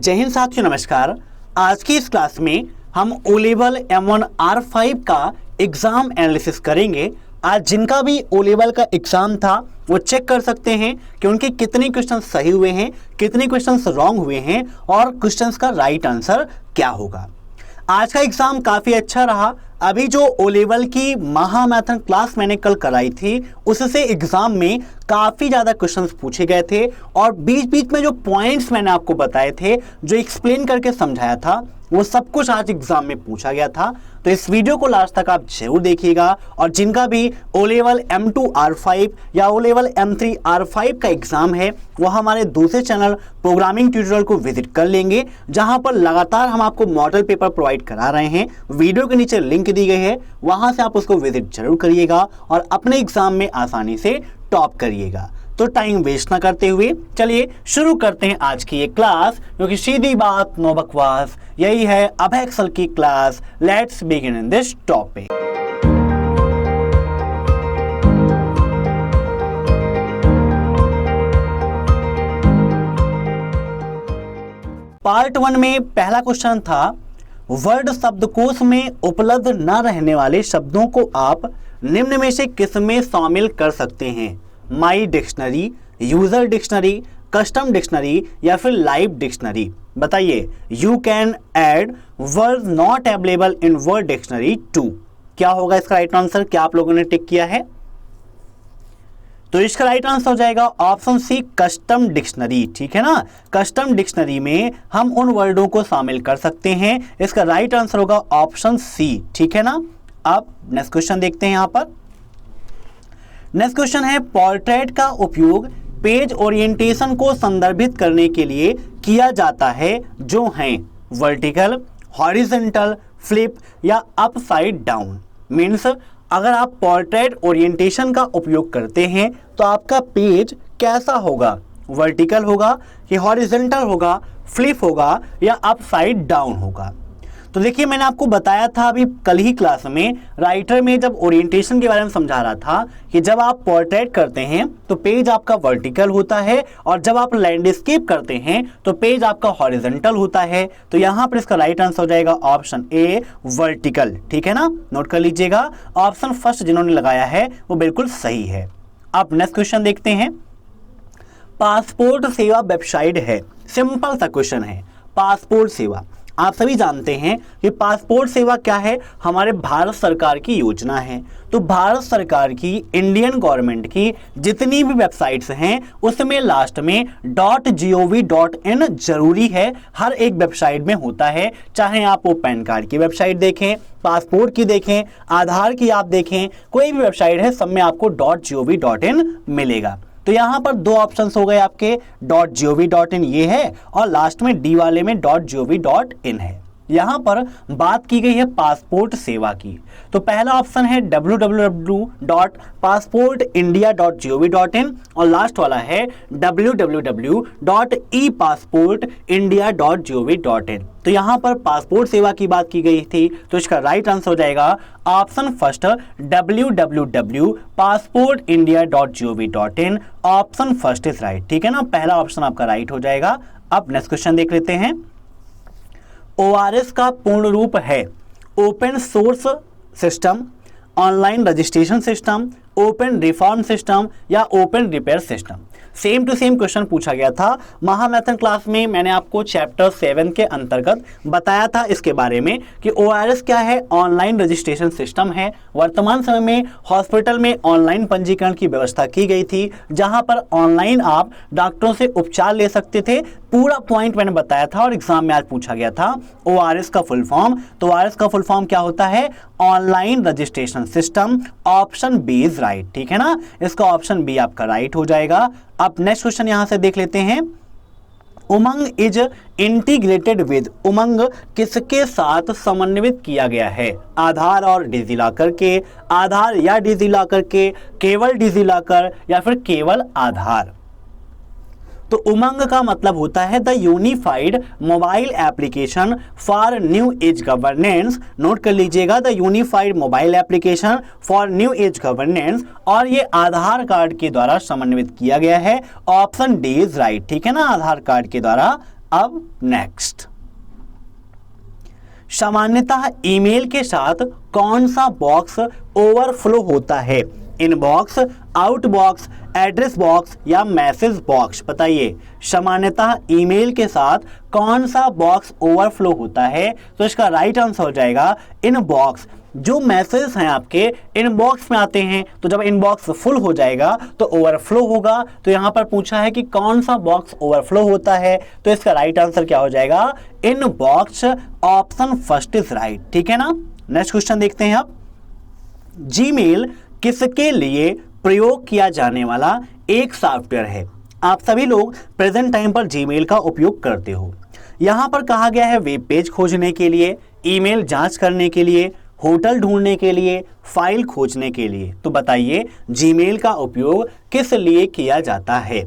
जय हिंद साथियों, नमस्कार। आज की इस क्लास में हम ओ लेवल M1 R5 का एग्जाम एनालिसिस करेंगे। आज जिनका भी ओ लेवल का एग्जाम था वो चेक कर सकते हैं कि उनके कितने क्वेश्चन सही हुए हैं, कितने क्वेश्चन रॉन्ग हुए हैं और क्वेश्चन का राइट आंसर क्या होगा। आज का एग्जाम काफ़ी अच्छा रहा। अभी जो ओ लेवल की महामैथन क्लास मैंने कल कराई थी उससे एग्जाम में काफ़ी ज़्यादा क्वेश्चंस पूछे गए थे और बीच बीच में जो पॉइंट्स मैंने आपको बताए थे, जो एक्सप्लेन करके समझाया था, वो सब कुछ आज एग्जाम में पूछा गया था। तो इस वीडियो को लास्ट तक आप जरूर देखिएगा और जिनका भी ओ लेवल M2 R5 या ओ लेवल M3 R5 का एग्जाम है वो हमारे दूसरे चैनल प्रोग्रामिंग ट्यूटोरियल को विजिट कर लेंगे, जहां पर लगातार हम आपको मॉडल पेपर प्रोवाइड करा रहे हैं। वीडियो के नीचे लिंक दी गई है, वहां से आप उसको विजिट जरूर करिएगा और अपने एग्जाम में आसानी से टॉप करिएगा। तो टाइम वेस्ट ना करते हुए चलिए शुरू करते हैं आज की ये क्लास, क्योंकि सीधी बात नो बकवास, यही है अभय एक्सेल की class. Let's begin in this topic. Part 1 में पहला क्वेश्चन था, वर्ड शब्दकोश में उपलब्ध न रहने वाले शब्दों को आप निम्न में से किस में शामिल कर सकते हैं? My dictionary, user dictionary, custom dictionary या फिर लाइव डिक्शनरी। बताइए। You can add word not available in word dictionary too. क्या होगा इसका राइट आंसर? क्या आप लोगों ने टिक किया है? तो इसका राइट आंसर हो जाएगा ऑप्शन सी, कस्टम डिक्शनरी। ठीक है ना, कस्टम डिक्शनरी में हम उन वर्डों को शामिल कर सकते हैं। इसका राइट आंसर होगा ऑप्शन सी। ठीक है ना। अब नेक्स्ट क्वेश्चन देखते हैं। यहां पर नेक्स्ट क्वेश्चन है, पोर्ट्रेट का उपयोग पेज ओरिएंटेशन को संदर्भित करने के लिए किया जाता है जो हैं वर्टिकल, हॉरिजॉन्टल, फ्लिप या अपसाइड डाउन। मीन्स अगर आप पोर्ट्रेट ओरिएंटेशन का उपयोग करते हैं तो आपका पेज कैसा होगा? वर्टिकल होगा कि हॉरिजॉन्टल होगा, फ्लिप होगा या अपसाइड डाउन होगा? तो देखिए, मैंने आपको बताया था अभी कल ही क्लास में, राइटर में जब ओरिएंटेशन के बारे में समझा रहा था कि जब आप पोर्ट्रेट करते हैं तो पेज आपका वर्टिकल होता है और जब आप लैंडस्केप करते हैं तो पेज आपका हॉरिजॉन्टल होता है। तो यहां पर इसका राइट आंसर हो जाएगा ऑप्शन ए, वर्टिकल। ठीक है ना, नोट कर लीजिएगा। ऑप्शन फर्स्ट जिन्होंने लगाया है वो बिल्कुल सही है। अब नेक्स्ट क्वेश्चन देखते हैं। पासपोर्ट सेवा वेबसाइट है, सिंपल सा क्वेश्चन है। पासपोर्ट सेवा, आप सभी जानते हैं कि पासपोर्ट सेवा क्या है? हमारे भारत सरकार की योजना है। तो भारत सरकार की, इंडियन गवर्नमेंट की जितनी भी वेबसाइट्स हैं उसमें लास्ट में .gov.in जरूरी है। हर एक वेबसाइट में होता है, चाहे आप वो पैन कार्ड की वेबसाइट देखें, पासपोर्ट की देखें, आधार की आप देखें, कोई भी वेबसाइट है सब में आपको .gov.in मिलेगा। तो यहां पर दो ऑप्शंस हो गए आपके, .gov.in ये है और लास्ट में डी वाले में .gov.in है। यहां पर बात की गई है पासपोर्ट सेवा की। तो पहला ऑप्शन है www.passportindia.gov.in और लास्ट वाला है www.epassportindia.gov.in। तो यहां पर पासपोर्ट सेवा की बात की गई थी, तो इसका राइट आंसर हो जाएगा option first, www.passportindia.gov.in। Option first is right. ठीक है ना, पहला ऑप्शन आपका राइट हो जाएगा। अब नेक्स्ट क्वेश्चन देख लेते हैं। ORS का पूर्ण रूप है open source system, online registration system, open reform system या open repair system. Same to same question पूछा गया था महामैथन क्लास में। मैंने आपको चैप्टर 7 के अंतर्गत बताया था इसके बारे में कि ORS क्या है, ऑनलाइन रजिस्ट्रेशन सिस्टम है। वर्तमान समय में हॉस्पिटल में ऑनलाइन पंजीकरण की व्यवस्था की गई थी, जहां पर ऑनलाइन आप डॉक्टरों से उपचार ले सकते थे। पूरा पॉइंट मैंने बताया था और एग्जाम में आज पूछा गया था ORS का फुल फॉर्म। तो ORS का फुल फॉर्म क्या होता है? Online registration system. Option B is right. ठीक है ना, इसका ऑप्शन बी आपका राइट हो जाएगा। अब नेक्स्ट क्वेश्चन यहां से देख लेते हैं। उमंग इज इंटीग्रेटेड विद, उमंग किसके साथ समन्वित किया गया है? आधार और डिजिलॉकर के, आधार या डिजिलॉकर के, केवल डिजिलॉकर या फिर केवल आधार? तो उमंग का मतलब होता है the unified mobile application for new age governance. Note कर लीजिएगा, the unified mobile application for new age governance, और ये आधार कार्ड के द्वारा समन्वित किया गया है। Option D is right. ठीक है ना, आधार कार्ड के द्वारा अब नेक्स्ट, सामान्यतः ईमेल के साथ कौन सा बॉक्स ओवरफ्लो होता है? इनबॉक्स, आउटबॉक्स, एड्रेस बॉक्स या मैसेज बॉक्स? बताइए, सामान्यतः ईमेल के साथ कौन सा बॉक्स ओवरफ्लो होता है? तो इसका राइट आंसर हो जाएगा इनबॉक्स। जो मैसेज हैं आपके इनबॉक्स में आते हैं, तो जब इनबॉक्स फुल हो जाएगा तो ओवरफ्लो होगा। तो यहां पर पूछा है कि कौन सा बॉक्स ओवरफ्लो होता है, तो इसका राइट आंसर क्या हो जाएगा? Inbox. Option first is right, ठीक है ना। नेक्स्ट क्वेश्चन देखते हैं अब, जीमेल किसके लिए प्रयोग किया जाने वाला एक सॉफ्टवेयर है? आप सभी लोग प्रेजेंट टाइम पर जीमेल का उपयोग करते हो। यहां पर कहा गया है वेब पेज खोजने के लिए, ईमेल जांच करने के लिए, होटल ढूंढने के लिए, फाइल खोजने के लिए। तो बताइए जीमेल का उपयोग किस लिए किया जाता है?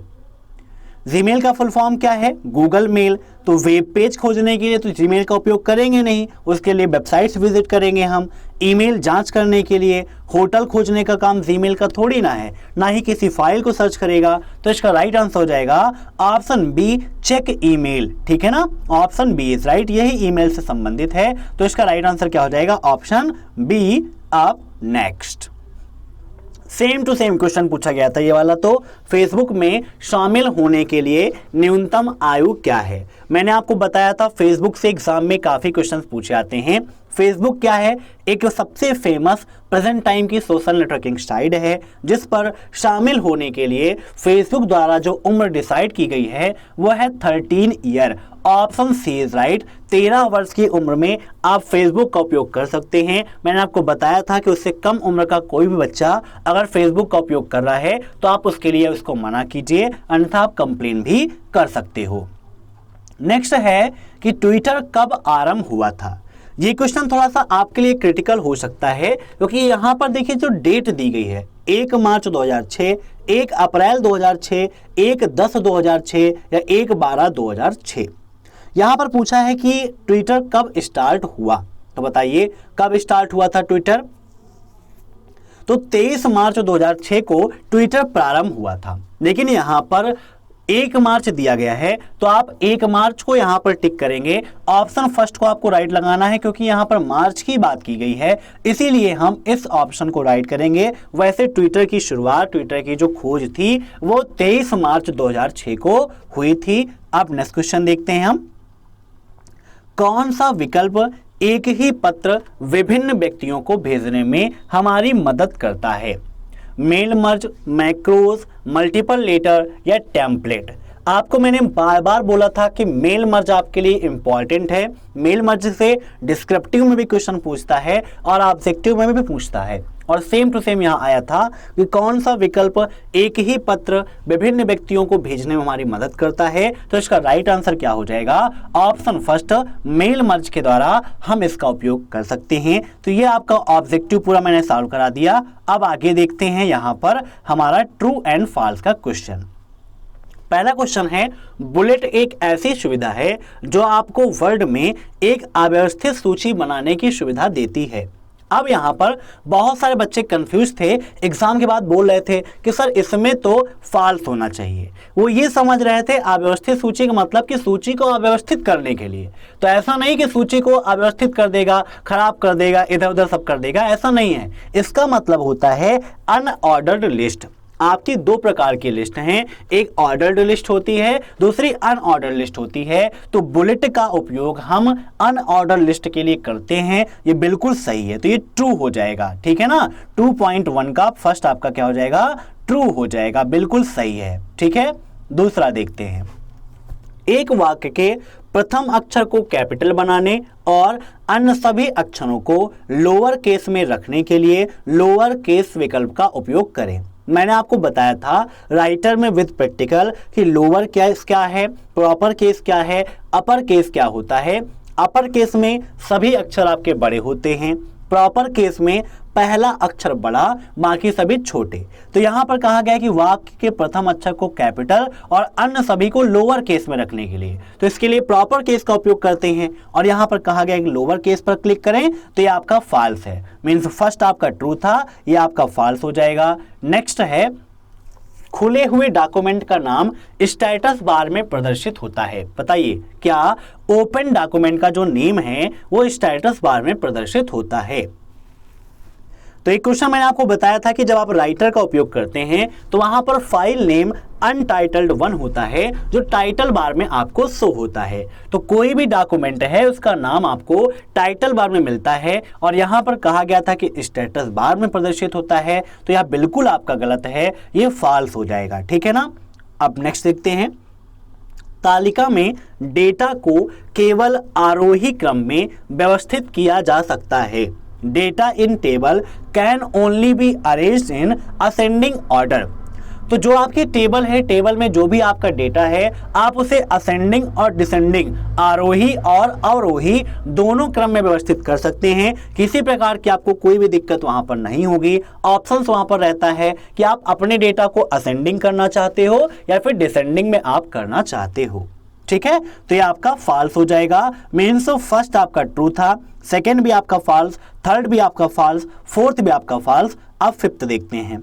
जीमेल का फुल फॉर्म क्या है? Google mail. तो वेब पेज खोजने के लिए तो जीमेल का उपयोग करेंगे नहीं, उसके लिए वेबसाइट्स विजिट करेंगे हम। ईमेल जांच करने के लिए, होटल खोजने का काम जीमेल का थोड़ी ना है, ना ही किसी फाइल को सर्च करेगा। तो इसका राइट आंसर हो जाएगा ऑप्शन बी, चेक ईमेल, ठीक है ना। ऑप्शन बी इज राइट, यही ईमेल से संबंधित है। तो इसका राइट आंसर क्या हो जाएगा? Option B. अब next, same to same question पूछा गया था ये वाला। तो फेसबुक में शामिल होने के लिए न्यूनतम आयु क्या है? मैंने आपको बताया था फेसबुक से एग्जाम में काफी क्वेश्चंस पूछे जाते हैं। फेसबुक क्या है? एक सबसे फेमस प्रेजेंट टाइम की सोशल नेटवर्किंग साइट है, जिस पर शामिल होने के लिए फेसबुक द्वारा जो उम्र डिसाइड की गई है वो है 13 year. Option C is right. 13 वर्ष की उम्र में आप फेसबुक का उपयोग कर सकते हैं। मैंने आपको बताया था कि उससे कम उम्र का कोई भी बच्चा अगर फेसबुक का उपयोग कर रहा है तो आप उसके लिए उसको मना कीजिए, अन्यथा आप कंप्लेन भी कर सकते हो। नेक्स्ट है कि ट्विटर कब आरंभ हुआ था? ये क्वेश्चन थोड़ा सा आपके लिए क्रिटिकल हो सकता है, क्योंकि यहां पर देखिए जो डेट दी गई है 1 मार्च 2006, 1 अप्रैल 2006, 1/10/2006 या 1/12/2006। यहां पर पूछा है कि ट्विटर कब स्टार्ट हुआ, तो बताइए कब स्टार्ट हुआ था ट्विटर? तो 23 मार्च 2006 को ट्विटर प्रारंभ हुआ था, लेकिन यहां पर 1 मार्च दिया गया है, तो आप 1 मार्च को यहां पर टिक करेंगे। ऑप्शन फर्स्ट को आपको राइट लगाना है, क्योंकि यहां पर मार्च की बात की गई है, इसीलिए हम इस ऑप्शन को राइट करेंगे। वैसे ट्विटर की शुरुआत, ट्विटर की जो खोज थी वो 23 मार्च 2006 को हुई थी। अब नेक्स्ट क्वेश्चन देखते हैं हम, कौन सा विकल्प एक ही पत्र विभिन्न व्यक्तियों को भेजने में हमारी मदद करता है? Mail merge, macros, multiple letter या टेम्पलेट? आपको मैंने बार बार बोला था कि मेल मर्ज आपके लिए इंपॉर्टेंट है। मेल मर्ज से डिस्क्रिप्टिव में भी क्वेश्चन पूछता है और ऑब्जेक्टिव में भी पूछता है, और सेम टू सेम यहाँ आया था कि कौन सा विकल्प एक ही पत्र विभिन्न व्यक्तियों को भेजने में हमारी मदद करता है। तो इसका राइट आंसर क्या हो जाएगा? ऑप्शन फर्स्ट, मेल मर्ज के द्वारा हम इसका उपयोग कर सकते हैं। तो ये आपका ऑब्जेक्टिव पूरा मैंने सॉल्व करा दिया। अब आगे देखते हैं यहाँ पर हमारा ट्रू एंड फॉल्स का क्वेश्चन। पहला क्वेश्चन है, बुलेट एक ऐसी सुविधा है जो आपको वर्ड में एक अव्यवस्थित सूची बनाने की सुविधा देती है। अब यहाँ पर बहुत सारे बच्चे कंफ्यूज थे, एग्जाम के बाद बोल रहे थे कि सर इसमें तो फॉल्स होना चाहिए। वो ये समझ रहे थे अव्यवस्थित सूची का मतलब कि सूची को अव्यवस्थित करने के लिए। तो ऐसा नहीं कि सूची को अव्यवस्थित कर देगा, खराब कर देगा, इधर उधर सब कर देगा, ऐसा नहीं है। इसका मतलब होता है अनऑर्डर्ड लिस्ट। आपकी दो प्रकार की लिस्ट हैं, एक ऑर्डर्ड लिस्ट होती है, दूसरी अनऑर्डर्ड लिस्ट होती है। तो बुलेट का उपयोग हम अनऑर्डर्ड लिस्ट के लिए करते हैं, ये बिल्कुल सही है। तो ये ट्रू हो जाएगा, ठीक है ना। 2.1 का फर्स्ट आपका क्या हो जाएगा? ट्रू हो जाएगा, बिल्कुल सही है, ठीक है। दूसरा देखते हैं, एक वाक्य के प्रथम अक्षर को कैपिटल बनाने और अन्य सभी अक्षरों को लोअर केस में रखने के लिए लोअर केस विकल्प का उपयोग करें। मैंने आपको बताया था राइटर में विद प्रैक्टिकल कि लोअर केस क्या है, प्रॉपर केस क्या है, अपर केस क्या होता है। अपर केस में सभी अक्षर आपके बड़े होते हैं, प्रॉपर केस में पहला अक्षर बड़ा, बाकी सभी छोटे। तो यहां पर कहा गया कि वाक्य के प्रथम अक्षर को कैपिटल और अन्य सभी को लोअर केस में रखने के लिए, तो इसके लिए प्रॉपर केस का उपयोग करते हैं। और यहां पर कहा गया कि लोअर केस पर क्लिक करें, तो ये आपका फॉल्स है। मीन्स फर्स्ट आपका ट्रू था, ये आपका फॉल्स हो जाएगा। नेक्स्ट है खुले हुए डॉक्यूमेंट का नाम स्टेटस बार में प्रदर्शित होता है? बताइए, क्या ओपन डॉक्यूमेंट का जो नेम है वो स्टेटस बार में प्रदर्शित होता है? तो एक क्वेश्चन मैंने आपको बताया था कि जब आप राइटर का उपयोग करते हैं तो वहां पर फाइल नेम अनटाइटल्ड 1 होता है जो टाइटल बार में आपको शो होता है। तो कोई भी डॉक्यूमेंट है उसका नाम आपको टाइटल बार में मिलता है और यहां पर कहा गया था कि स्टेटस बार में प्रदर्शित होता है, तो यह बिल्कुल आपका गलत है, ये फॉल्स हो जाएगा। ठीक है ना। अब नेक्स्ट देखते हैं, तालिका में डेटा को केवल आरोही क्रम में व्यवस्थित किया जा सकता है। Data in table can only be arranged in ascending order. तो जो आपकी टेबल है, टेबल में जो भी आपका डेटा है आप उसे असेंडिंग और डिसेंडिंग, आरोही और अवरोही दोनों क्रम में व्यवस्थित कर सकते हैं। किसी प्रकार की आपको कोई भी दिक्कत वहां पर नहीं होगी। ऑप्शंस वहां पर रहता है कि आप अपने डेटा को असेंडिंग करना चाहते हो या फिर डिसेंडिंग में आप करना चाहते हो। ठीक है, तो ये आपका फॉल्स हो जाएगा। मीन्स फर्स्ट आपका ट्रू था, सेकेंड भी आपका फॉल्स, थर्ड भी आपका फॉल्स, फोर्थ भी आपका फॉल्स। अब फिफ्थ देखते हैं,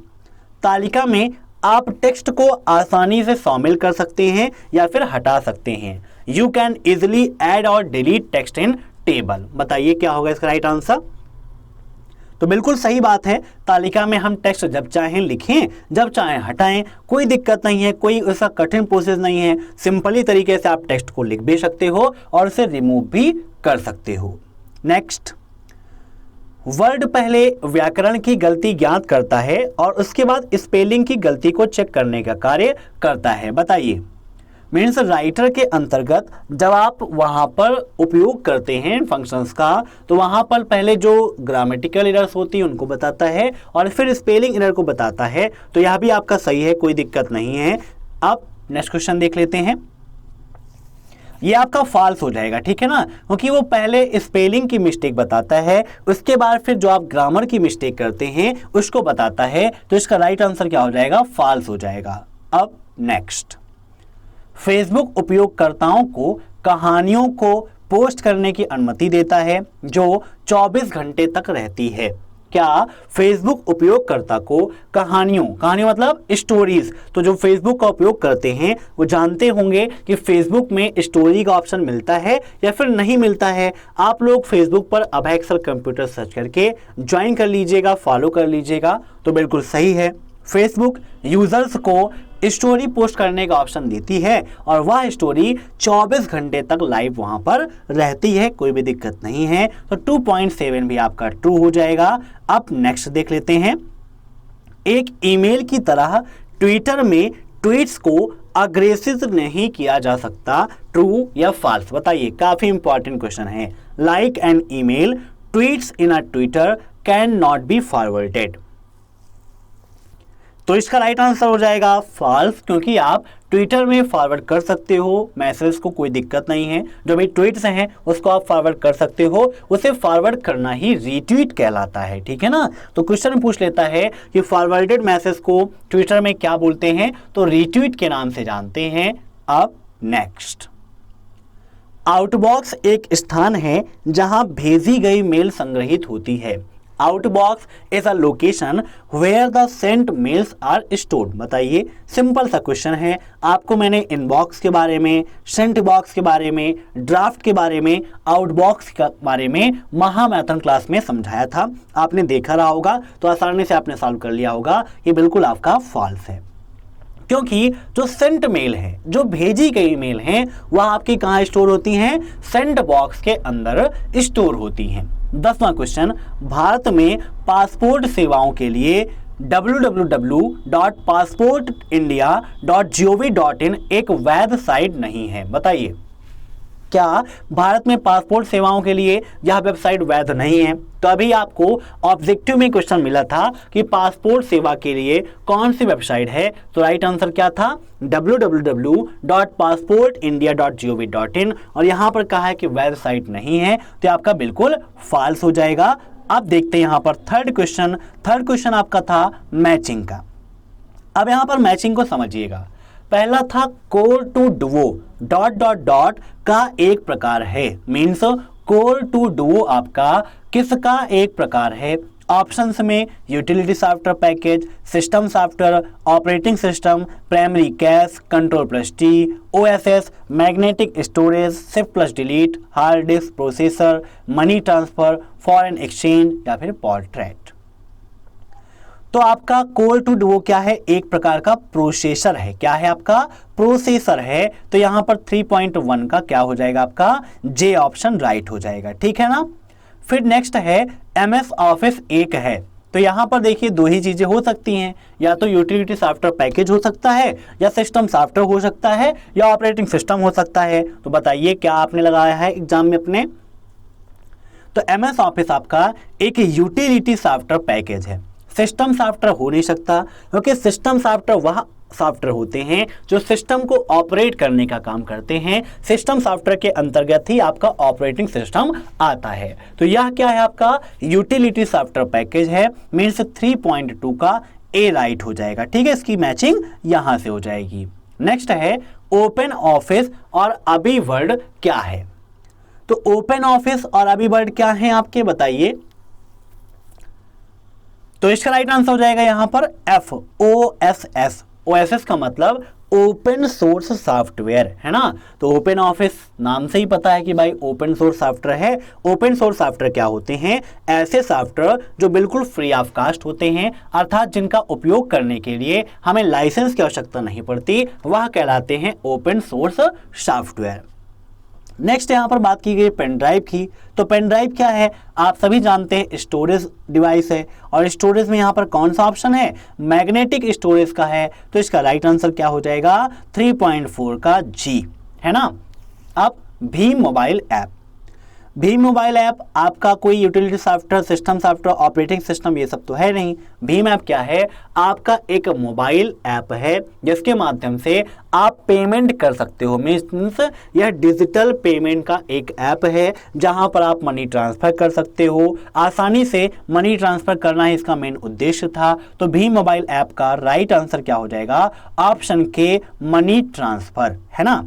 तालिका में आप टेक्स्ट को आसानी से शामिल कर सकते हैं या फिर हटा सकते हैं। यू कैन इजिली ऐड और डिलीट टेक्स्ट इन टेबल। बताइए क्या होगा इसका राइट आंसर? तो बिल्कुल सही बात है, तालिका में हम टेक्स्ट जब चाहें लिखें, जब चाहें हटाएं, कोई दिक्कत नहीं है, कोई ऐसा कठिन प्रोसेस नहीं है। सिंपली तरीके से आप टेक्स्ट को लिख भी सकते हो और उसे रिमूव भी कर सकते हो। नेक्स्ट, वर्ड पहले व्याकरण की गलती ज्ञात करता है और उसके बाद स्पेलिंग की गलती को चेक करने का कार्य करता है। बताइए, मीन्स राइटर के अंतर्गत जब आप वहां पर उपयोग करते हैं फंक्शंस का, तो वहां पर पहले जो ग्रामेटिकल एरर्स होती है उनको बताता है और फिर स्पेलिंग एरर को बताता है। तो यह भी आपका सही है, कोई दिक्कत नहीं है। अब नेक्स्ट क्वेश्चन देख लेते हैं, ये आपका फॉल्स हो जाएगा। ठीक है ना, क्योंकि वो पहले स्पेलिंग की मिस्टेक बताता है, उसके बाद फिर जो आप ग्रामर की मिस्टेक करते हैं उसको बताता है। तो इसका राइट आंसर क्या हो जाएगा? फॉल्स हो जाएगा। अब नेक्स्ट, फेसबुक उपयोगकर्ताओं को कहानियों को पोस्ट करने की अनुमति देता है जो 24 घंटे तक रहती है। क्या फेसबुक उपयोगकर्ता को कहानियों मतलब स्टोरीज, तो जो फेसबुक का उपयोग करते हैं वो जानते होंगे कि फेसबुक में स्टोरी का ऑप्शन मिलता है या फिर नहीं मिलता है। आप लोग फेसबुक पर अबैक्सर कंप्यूटर सर्च करके ज्वाइन कर लीजिएगा, फॉलो कर लीजिएगा। तो बिल्कुल सही है, फेसबुक यूजर्स को स्टोरी पोस्ट करने का ऑप्शन देती है और वह स्टोरी 24 घंटे तक लाइव वहां पर रहती है, कोई भी दिक्कत नहीं है। तो 2.7 भी आपका ट्रू हो जाएगा। अब नेक्स्ट देख लेते हैं, एक ईमेल की तरह ट्विटर में ट्वीट्स को अग्रेसिव नहीं किया जा सकता, ट्रू या फॉल्स? बताइए, काफी इंपॉर्टेंट क्वेश्चन है। Like an email, tweets in a Twitter can not be forwarded. तो इसका राइट आंसर हो जाएगा फॉल्स, क्योंकि आप ट्विटर में फॉरवर्ड कर सकते हो मैसेज को, कोई दिक्कत नहीं है। जो भी ट्वीट्स हैं उसको आप फॉरवर्ड कर सकते हो, उसे फॉरवर्ड करना ही रीट्वीट कहलाता है। ठीक है ना। तो क्वेश्चन पूछ लेता है कि फॉरवर्डेड मैसेज को ट्विटर में क्या बोलते हैं, तो रीट्वीट के नाम से जानते हैं। अब नेक्स्ट, आउटबॉक्स एक स्थान है जहां भेजी गई मेल संग्रहित होती है। Outbox is a location where the sent mails are stored. बताइए, सिंपल सा क्वेश्चन है। आपको मैंने इनबॉक्स के बारे में, सेंट बॉक्स के बारे में, ड्राफ्ट के बारे में, आउटबॉक्स के बारे में महामैथन क्लास में समझाया था, आपने देखा रहा होगा, तो आसानी से आपने सॉल्व कर लिया होगा। ये बिल्कुल आपका फॉल्स है, क्योंकि जो सेंट मेल है, जो भेजी गई मेल है, वह आपकी कहाँ स्टोर होती हैं? सेंट बॉक्स के अंदर स्टोर होती हैं। 10वां क्वेश्चन, भारत में पासपोर्ट सेवाओं के लिए www.passportindia.gov.in एक वैध साइट नहीं है। बताइए, क्या भारत में पासपोर्ट सेवाओं के लिए यह वेबसाइट वैध नहीं है? तो अभी आपको ऑब्जेक्टिव में क्वेश्चन मिला था कि पासपोर्ट सेवा के लिए कौन सी वेबसाइट है, तो राइट आंसर क्या था? www.passportindia.gov.in, और यहां पर कहा है कि वैध साइट नहीं है, तो आपका बिल्कुल फॉल्स हो जाएगा। अब देखते हैं यहां पर थर्ड क्वेश्चन आपका था मैचिंग का। अब यहां पर मैचिंग को समझिएगा। पहला था कोर टू डुओ डॉट का एक प्रकार है, मीन्स कोर टू डुओ आपका किसका एक प्रकार है? ऑप्शंस में utility software package, system software, operating system, primary cash, control plus T, OSS, magnetic storage, shift plus delete, hard disk, processor, money transfer, foreign exchange या फिर पोर्ट्रेट। तो आपका कोर टू डुओ क्या है? एक प्रकार का प्रोसेसर है। क्या है आपका? प्रोसेसर है। तो यहां पर 3.1 का क्या हो जाएगा आपका? जे ऑप्शन राइट हो जाएगा। ठीक है ना। फिर नेक्स्ट है एमएस ऑफिस एक है। तो यहां पर देखिए दो ही चीजें हो सकती हैं, या तो यूटिलिटी सॉफ्टवेयर पैकेज हो सकता है, या सिस्टम सॉफ्टवेयर हो सकता है, या ऑपरेटिंग सिस्टम हो सकता है। तो बताइए क्या आपने लगाया है एग्जाम में अपने? तो एमएस ऑफिस आपका एक यूटिलिटी सॉफ्टवेयर पैकेज है। सिस्टम सॉफ्टवेयर हो नहीं सकता, क्योंकि सिस्टम सॉफ्टवेयर वह सॉफ्टवेयर होते हैं जो सिस्टम को ऑपरेट करने का काम करते हैं। सिस्टम सॉफ्टवेयर के अंतर्गत ही आपका ऑपरेटिंग सिस्टम आता है। तो यह क्या है? आपका यूटिलिटी सॉफ्टवेयर पैकेज है। मीन्स 3.2 का ए राइट हो जाएगा। ठीक है, इसकी मैचिंग यहां से हो जाएगी। नेक्स्ट है ओपन ऑफिस और अभी वर्ड क्या है? तो ओपन ऑफिस और अभी वर्ड क्या है आपके? बताइए। तो इसका राइट आंसर हो जाएगा यहां पर FOSS। OSS का मतलब ओपन सोर्स सॉफ्टवेयर है ना। तो ओपन ऑफिस नाम से ही पता है कि भाई ओपन सोर्स सॉफ्टवेयर है। ओपन सोर्स सॉफ्टवेयर क्या होते हैं? ऐसे सॉफ्टवेयर जो बिल्कुल फ्री ऑफ कास्ट होते हैं, अर्थात जिनका उपयोग करने के लिए हमें लाइसेंस की आवश्यकता नहीं पड़ती, वह कहलाते हैं ओपन सोर्स सॉफ्टवेयर। नेक्स्ट यहां पर बात की गई पेन ड्राइव की। तो पेन ड्राइव क्या है? आप सभी जानते हैं स्टोरेज डिवाइस है, और स्टोरेज में यहां पर कौन सा ऑप्शन है? मैग्नेटिक स्टोरेज का है। तो इसका राइट आंसर क्या हो जाएगा? 3.4 का जी है ना। अब Bhim mobile app. Bhim mobile app आपका कोई utility software, system software, operating system ये सब तो है नहीं। भीम ऐप क्या है? आपका एक मोबाइल ऐप है जिसके माध्यम से आप पेमेंट कर सकते हो। मीन्स यह डिजिटल पेमेंट का एक ऐप है जहां पर आप मनी ट्रांसफर कर सकते हो। आसानी से मनी ट्रांसफर करना ही इसका मेन उद्देश्य था। तो भीम मोबाइल ऐप का राइट आंसर क्या हो जाएगा? ऑप्शन के मनी ट्रांसफर है ना।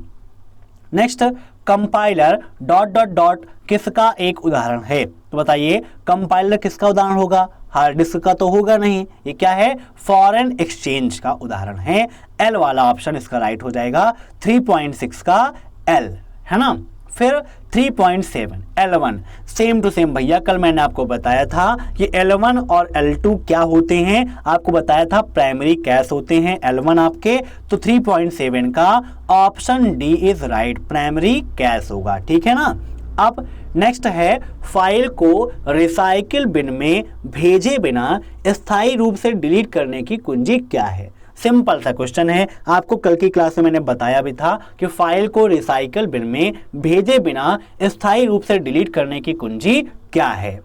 Next compiler dot dot dot किसका एक उदाहरण है? तो बताइए कंपाइलर किसका उदाहरण होगा? हार्ड डिस्क का तो होगा नहीं। ये क्या है? फॉरेन एक्सचेंज का उदाहरण है। एल वाला ऑप्शन इसका राइट हो जाएगा। 3.6 का एल है ना। फिर 3.7 L1 सेम टू सेम भैया, कल मैंने आपको बताया था कि L1 और L2 क्या होते हैं। आपको बताया था प्राइमरी कैश होते हैं L1 आपके। तो 3.7 का option D is right, primary cash होगा। ठीक है ना। अब नेक्स्ट है फाइल को रिसाइकिल बिन में भेजे बिना स्थायी रूप से डिलीट करने की कुंजी क्या है? सिंपल सा क्वेश्चन है। आपको कल की क्लास में मैंने बताया भी था कि फाइल को रिसाइकल बिन में भेजे बिना स्थायी रूप से डिलीट करने की कुंजी क्या है?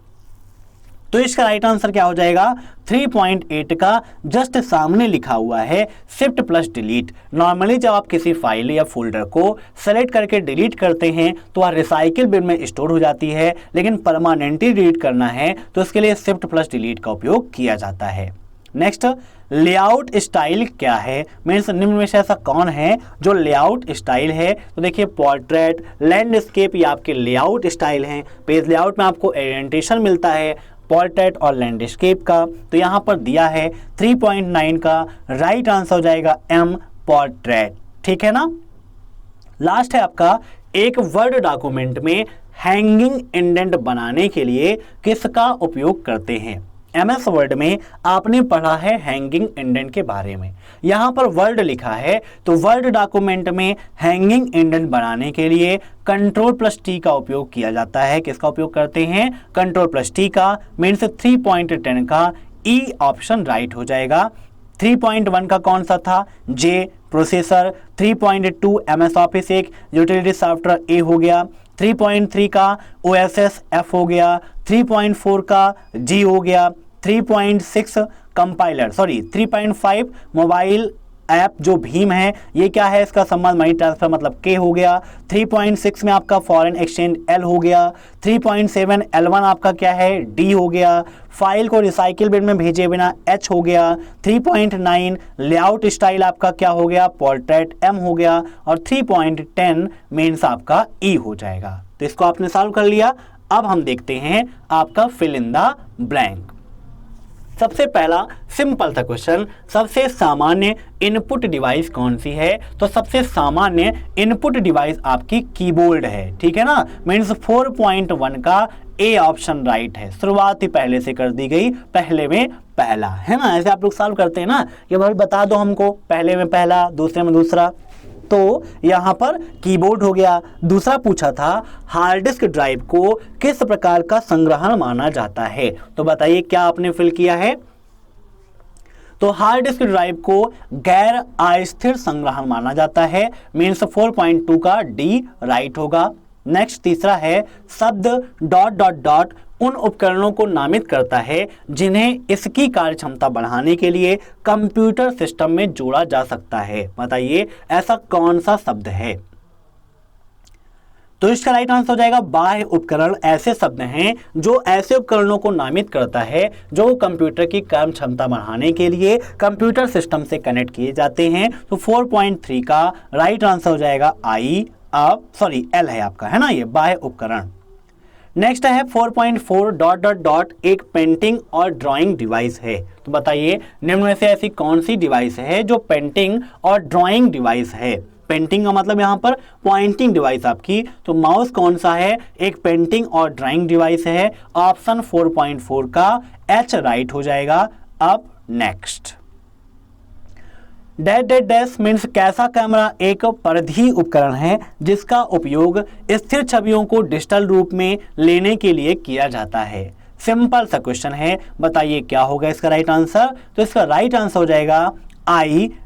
तो इसका राइट आंसर क्या हो जाएगा? 3.8 का जस्ट सामने लिखा हुआ है शिफ्ट प्लस डिलीट। नॉर्मली जब आप किसी फाइल या फोल्डर को सेलेक्ट करके डिलीट करते हैं तो वह रिसाइकिल बिन में स्टोर हो जाती है, लेकिन परमानेंटली डिलीट करना है तो इसके लिए शिफ्ट प्लस डिलीट का उपयोग किया जाता है। नेक्स्ट लेआउट स्टाइल क्या है? मीन्स निम्न में से ऐसा कौन है जो लेआउट स्टाइल है? तो देखिए पोर्ट्रेट, लैंडस्केप ये आपके लेआउट स्टाइल हैं। पेज लेआउट में आपको ओरिएंटेशन मिलता है पोर्ट्रेट और लैंडस्केप का। तो यहां पर दिया है 3.9 का राइट आंसर हो जाएगा एम, पोर्ट्रेट। ठीक है ना। लास्ट है आपका एक वर्ड डॉक्यूमेंट में हैंगिंग इंडेंट बनाने के लिए किसका उपयोग करते हैं? एमएस वर्ड में आपने पढ़ा है हैंगिंग इंडेंट के बारे में। यहां पर वर्ड लिखा है, तो वर्ड डॉक्यूमेंट में हैंगिंग इंडेंट बनाने के लिए कंट्रोल प्लस टी का उपयोग किया जाता है। किसका उपयोग करते हैं? कंट्रोल प्लस टी का। मीन्स 3.10 का ई ऑप्शन राइट हो जाएगा। 3.1 का कौन सा था? जे, प्रोसेसर। 3.2 एमएस ऑफिस एक यूटिलिटी सॉफ्टवेयर ए हो गया। 3.3 का OSS F हो गया। 3.4 का G हो गया। 3.6 कंपाइलर 3.5 मोबाइल ऐप जो भीम है, ये क्या है? इसका संबंध मनी ट्रांसफर मतलब के हो गया। 3.6 में आपका फॉरेन एक्सचेंज एल हो गया। 3.7 L1 आपका क्या है? डी हो गया। फाइल को रिसाइकिल बिन में भेजे बिना एच हो गया। 3.9 लेआउट स्टाइल आपका क्या हो गया? पोर्ट्रेट एम हो गया। और 3.10 मीन्स आपका ई हो जाएगा। तो इसको आपने सॉल्व कर लिया। अब हम देखते हैं आपका फिल इन द ब्लैंक। सबसे पहला सिंपल सा क्वेश्चन, सबसे सामान्य इनपुट डिवाइस कौन सी है? तो सबसे सामान्य इनपुट डिवाइस आपकी कीबोर्ड है, ठीक है ना। मीन्स 4.1 का ए ऑप्शन राइट है। शुरुआत ही पहले से कर दी गई, पहले में पहला, है ना। ऐसे आप लोग सॉल्व करते हैं ना कि भाई बता दो हमको, पहले में पहला, दूसरे में दूसरा। तो यहाँ पर कीबोर्ड हो गया। दूसरा पूछा था हार्ड डिस्क ड्राइव को किस प्रकार का संग्रहण माना जाता है? तो बताइए क्या आपने फिल किया है? तो हार्ड डिस्क ड्राइव को गैर अस्थिर संग्रहण माना जाता है। मीन्स 4.2 का डी राइट होगा। नेक्स्ट तीसरा है शब्द ... उन उपकरणों को नामित करता है जिन्हें इसकी कार्यक्षमता बढ़ाने के लिए कंप्यूटर सिस्टम में जोड़ा जा सकता है। बताइए ऐसा कौन सा शब्द है? तो इसका राइट आंसर हो जाएगा बाह्य उपकरण। ऐसे शब्द हैं जो ऐसे उपकरणों को नामित करता है जो कंप्यूटर की काम क्षमता बढ़ाने के लिए कंप्यूटर सिस्टम से कनेक्ट किए जाते हैं। तो 4.3 का राइट आंसर हो जाएगा एल है आपका, है ना, ये बाह्य उपकरण। नेक्स्ट है 4.4 ... एक पेंटिंग और ड्राइंग डिवाइस है। तो बताइए निम्न में से ऐसी कौन सी डिवाइस है जो पेंटिंग और ड्राइंग डिवाइस है? पेंटिंग का मतलब यहाँ पर पॉइंटिंग डिवाइस आपकी, तो माउस कौन सा है? एक पेंटिंग और ड्राइंग डिवाइस है। ऑप्शन 4.4 का एच राइट हो जाएगा। अब नेक्स्ट डैश मीन्स कैसा कैमरा एक परिधीय उपकरण है जिसका उपयोग स्थिर छवियों को डिजिटल रूप में लेने के लिए किया जाता है। सिंपल सा क्वेश्चन है, बताइए क्या होगा इसका राइट आंसर? तो इसका राइट आंसर हो जाएगा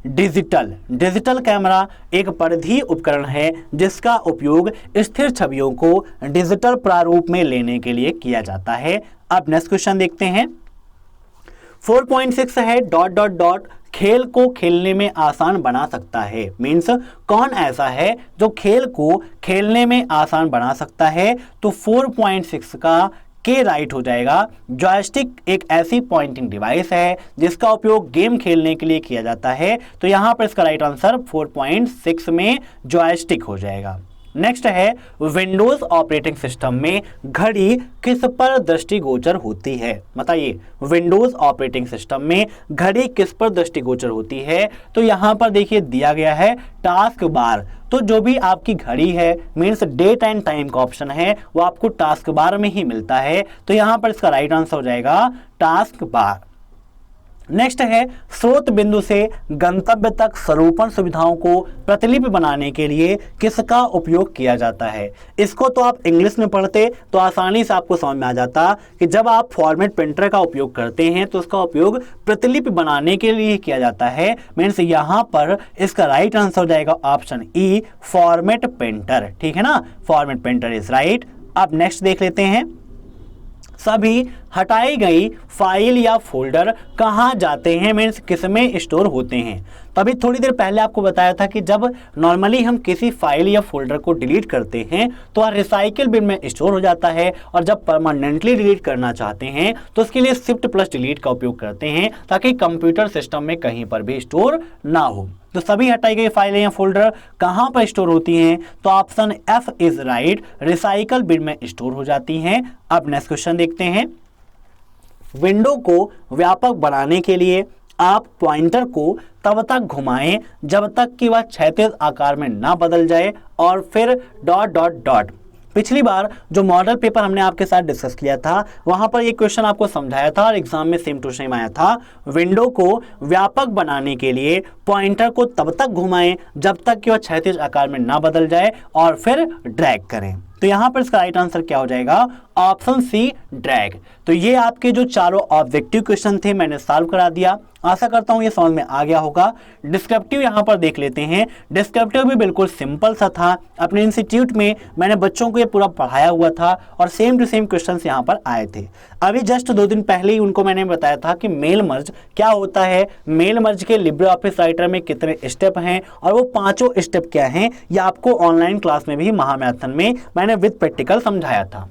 डिजिटल कैमरा एक परिधीय उपकरण है जिसका उपयोग स्थिर छवियों को डिजिटल प्रारूप में लेने के लिए किया जाता है। अब नेक्स्ट क्वेश्चन देखते हैं। 4.6 है ... खेल को खेलने में आसान बना सकता है। मीन्स कौन ऐसा है जो खेल को खेलने में आसान बना सकता है? तो 4.6 का के राइट हो जाएगा। जॉयस्टिक एक ऐसी पॉइंटिंग डिवाइस है जिसका उपयोग गेम खेलने के लिए किया जाता है। तो यहां पर इसका राइट आंसर 4.6 में जॉयस्टिक हो जाएगा। नेक्स्ट है विंडोज ऑपरेटिंग सिस्टम में घड़ी किस पर दृष्टिगोचर होती है? बताइए विंडोज ऑपरेटिंग सिस्टम में घड़ी किस पर दृष्टिगोचर होती है? तो यहां पर देखिए दिया गया है टास्क बार। तो जो भी आपकी घड़ी है मीन्स डेट एंड टाइम का ऑप्शन है वो आपको टास्क बार में ही मिलता है। तो यहां पर इसका राइट आंसर हो जाएगा टास्क बार। नेक्स्ट है स्रोत बिंदु से गंतव्य तक स्वरूपण सुविधाओं को प्रतिलिपि बनाने के लिए किसका उपयोग किया जाता है? इसको तो आप इंग्लिश में पढ़ते तो आसानी से आपको समझ में आ जाता कि जब आप फॉर्मेट प्रिंटर का उपयोग करते हैं तो उसका उपयोग प्रतिलिपि बनाने के लिए किया जाता है। मीन्स यहाँ पर इसका राइट आंसर हो जाएगा ऑप्शन ई फॉर्मेट प्रिंटर, ठीक है ना, फॉर्मेट प्रिंटर इज राइट। अब नेक्स्ट देख लेते हैं। सभी हटाई गई फाइल या फोल्डर कहाँ जाते हैं? मीन्स किसमें स्टोर होते हैं? तो अभी थोड़ी देर पहले आपको बताया था कि जब नॉर्मली हम किसी फाइल या फोल्डर को डिलीट करते हैं तो वह रिसाइकिल बिन में स्टोर हो जाता है, और जब परमानेंटली डिलीट करना चाहते हैं तो उसके लिए शिफ्ट प्लस डिलीट का उपयोग करते हैं ताकि कंप्यूटर सिस्टम में कहीं पर भी स्टोर ना हो। तो सभी हटाई गई फाइलें या फोल्डर कहाँ पर स्टोर होती हैं? तो option F is right, recycle bin में स्टोर हो जाती हैं। अब नेक्स्ट क्वेश्चन देखते हैं। विंडो को व्यापक बनाने के लिए आप पॉइंटर को तब तक घुमाएं जब तक कि वह क्षैतिज आकार में ना बदल जाए और फिर ... पिछली बार जो मॉडल पेपर हमने आपके साथ डिस्कस किया था वहां पर ये क्वेश्चन आपको समझाया था और एग्जाम में सेम टू सेम आया था। विंडो को व्यापक बनाने के लिए पॉइंटर को तब तक घुमाएं जब तक कि वह क्षैतिज आकार में ना बदल जाए और फिर ड्रैग करें। तो यहां पर इसका राइट आंसर क्या हो जाएगा? Option C drag. तो ये आपके जो चारों ऑब्जेक्टिव क्वेश्चन थे मैंने सॉल्व करा दिया। आशा करता हूं ये समझ में आ गया होगा। डिस्क्रिप्टिव यहां पर देख लेते हैं। डिस्क्रिप्टिव भी बिल्कुल सिंपल सा था। अपने इंस्टीट्यूट में मैंने बच्चों को ये पूरा पढ़ाया हुआ था और सेम टू सेम क्वेश्चंस यहां पर आए थे। अभी जस्ट 2 दिन पहले ही उनको मैंने बताया था कि मेल मर्ज क्या होता है, मेल मर्ज के लिब्रे ऑफिस राइटर में कितने स्टेप हैं और वो 5 स्टेप क्या हैं, ये आपको ऑनलाइन क्लास में भी महामैराथन में मैंने विद प्रैक्टिकल समझाया था।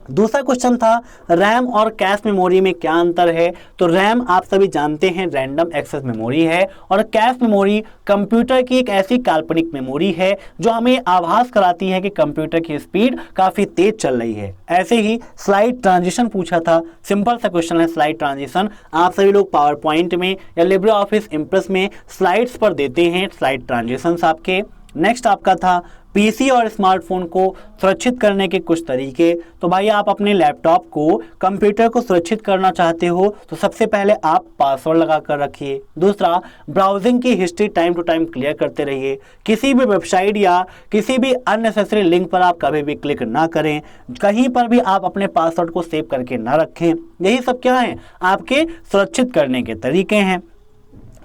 दूसरा क्वेश्चन था रैम और कैश मेमोरी में क्या अंतर है। तो रैम आप सभी जानते हैं रैंडम एक्सेस मेमोरी है और कैश मेमोरी कंप्यूटर की एक ऐसी काल्पनिक मेमोरी है जो हमें आभास कराती है कि कंप्यूटर की स्पीड काफी तेज चल रही है। ऐसे ही स्लाइड ट्रांजिशन पूछा था, सिंपल सा क्वेश्चन है स्लाइड ट्रांजिशन। आप सभी लोग पावर पॉइंट में या लिब्रे ऑफिस इम्प्रेस में स्लाइड्स पर देते हैं स्लाइड ट्रांजिशंस आपके। नेक्स्ट आपका था पीसी और स्मार्टफोन को सुरक्षित करने के कुछ तरीके। तो भाई आप अपने लैपटॉप को कंप्यूटर को सुरक्षित करना चाहते हो तो सबसे पहले आप पासवर्ड लगा कर रखिए। दूसरा, ब्राउजिंग की हिस्ट्री टाइम टू टाइम क्लियर करते रहिए। किसी भी वेबसाइट या किसी भी अननेसेसरी लिंक पर आप कभी भी क्लिक ना करें। कहीं पर भी आप अपने पासवर्ड को सेव करके ना रखें। यही सब क्या है आपके सुरक्षित करने के तरीके हैं।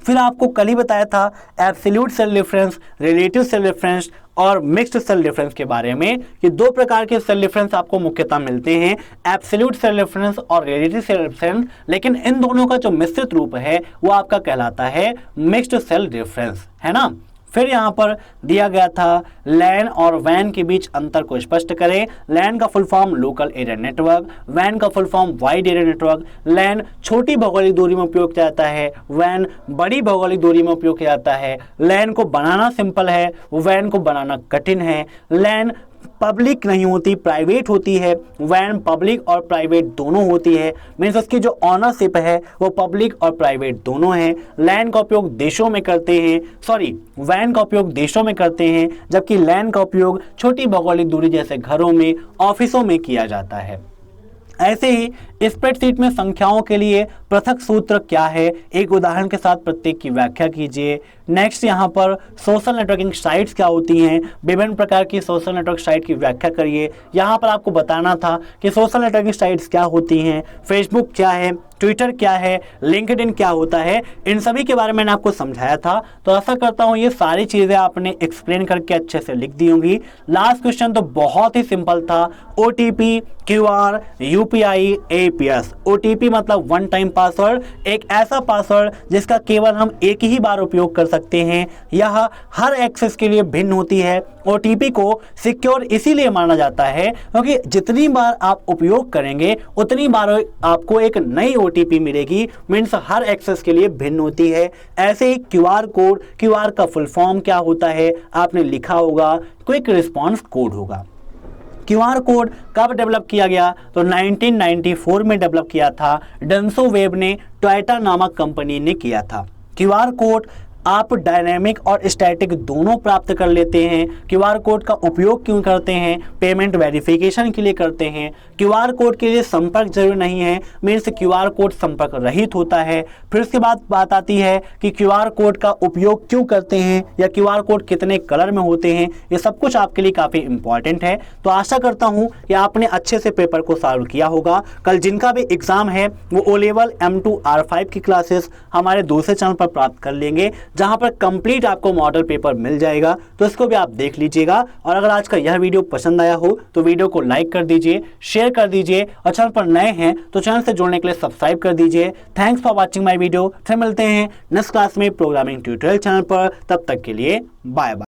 फिर आपको कल ही बताया था absolute cell difference, relative cell difference और मिक्स्ड सेल डिफरेंस के बारे में कि दो प्रकार के सेल डिफरेंस आपको मुख्यतः मिलते हैं, एब्सोल्यूट सेल डिफरेंस और रिलेटिव सेल डिफरेंस। लेकिन इन दोनों का जो मिश्रित रूप है वो आपका कहलाता है मिक्स्ड सेल डिफरेंस, है ना। फिर यहाँ पर दिया गया था लैन और वैन के बीच अंतर को स्पष्ट करें। लैन का full form local area network, वैन का full form wide area network. LAN छोटी भौगोलिक दूरी में उपयोग किया जाता है, वैन बड़ी भौगोलिक दूरी में उपयोग किया जाता है। लैन को बनाना सिंपल है, वैन को बनाना कठिन है। लैन पब्लिक नहीं होती, प्राइवेट होती है। वैन पब्लिक और प्राइवेट दोनों होती है, मीन्स उसकी जो ऑनरशिप है वो पब्लिक और प्राइवेट दोनों है। लैन का उपयोग देशों में करते हैं, वैन का उपयोग देशों में करते हैं, जबकि लैन का उपयोग छोटी भौगोलिक दूरी जैसे घरों में, ऑफिसों में किया जाता है। ऐसे ही स्प्रेडशीट में संख्याओं के लिए पृथक सूत्र क्या है, एक उदाहरण के साथ प्रत्येक की व्याख्या कीजिए। नेक्स्ट यहाँ पर सोशल नेटवर्किंग साइट्स क्या होती हैं, विभिन्न प्रकार की सोशल नेटवर्क साइट की व्याख्या करिए। यहाँ पर आपको बताना था कि सोशल नेटवर्किंग साइट्स क्या होती हैं, फेसबुक क्या है, ट्विटर क्या है, लिंक्डइन क्या होता है, इन सभी के बारे में मैंने आपको समझाया था। तो आशा करता हूँ ये सारी चीज़ें आपने एक्सप्लेन करके अच्छे से लिख दी होंगी। लास्ट क्वेश्चन तो बहुत ही सिंपल था, OTP, QR, UPI, APS। OTP मतलब वन टाइम पासवर्ड, एक ऐसा पासवर्ड जिसका केवल हम एक ही बार उपयोग कर सकते हैं। यह हर एक्सेस के लिए भिन्न होती है। OTP को सिक्योर इसीलिए माना जाता है क्योंकि जितनी बार आप उपयोग करेंगे उतनी बार आपको एक नई OTP मिलेगी, मीन्स हर एक्सेस के लिए भिन्न होती है। ऐसे ही QR कोड, QR का फुल फॉर्म क्या होता है आपने लिखा होगा, क्विक रिस्पॉन्स कोड होगा। QR कोड कब डेवलप किया गया, तो 1994 में डेवलप किया था, डेंसो वेब ने टोयोटा नामक कंपनी ने किया था। QR कोड आप डायनेमिक और स्टैटिक दोनों प्राप्त कर लेते हैं। QR कोड का उपयोग क्यों करते हैं, पेमेंट वेरिफिकेशन के लिए करते हैं। QR कोड के लिए संपर्क जरूरी नहीं है, मीन्स QR कोड संपर्क रहित होता है। फिर उसके बाद बात आती है कि QR कोड का उपयोग क्यों करते हैं या QR कोड कितने कलर में होते हैं, ये सब कुछ आपके लिए काफ़ी इंपॉर्टेंट है। तो आशा करता हूँ कि आपने अच्छे से पेपर को सॉल्व किया होगा। कल जिनका भी एग्जाम है वो O लेवल M2 R5 की क्लासेस हमारे दूसरे चैनल पर प्राप्त कर लेंगे, जहां पर कंप्लीट आपको मॉडल पेपर मिल जाएगा। तो इसको भी आप देख लीजिएगा। और अगर आज का यह वीडियो पसंद आया हो तो वीडियो को लाइक कर दीजिए, शेयर कर दीजिए और चैनल पर नए हैं तो चैनल से जुड़ने के लिए सब्सक्राइब कर दीजिए। Thanks for watching my video. फिर मिलते हैं नेक्स्ट क्लास में प्रोग्रामिंग ट्यूटोरियल चैनल पर। तब तक के लिए बाय बाय।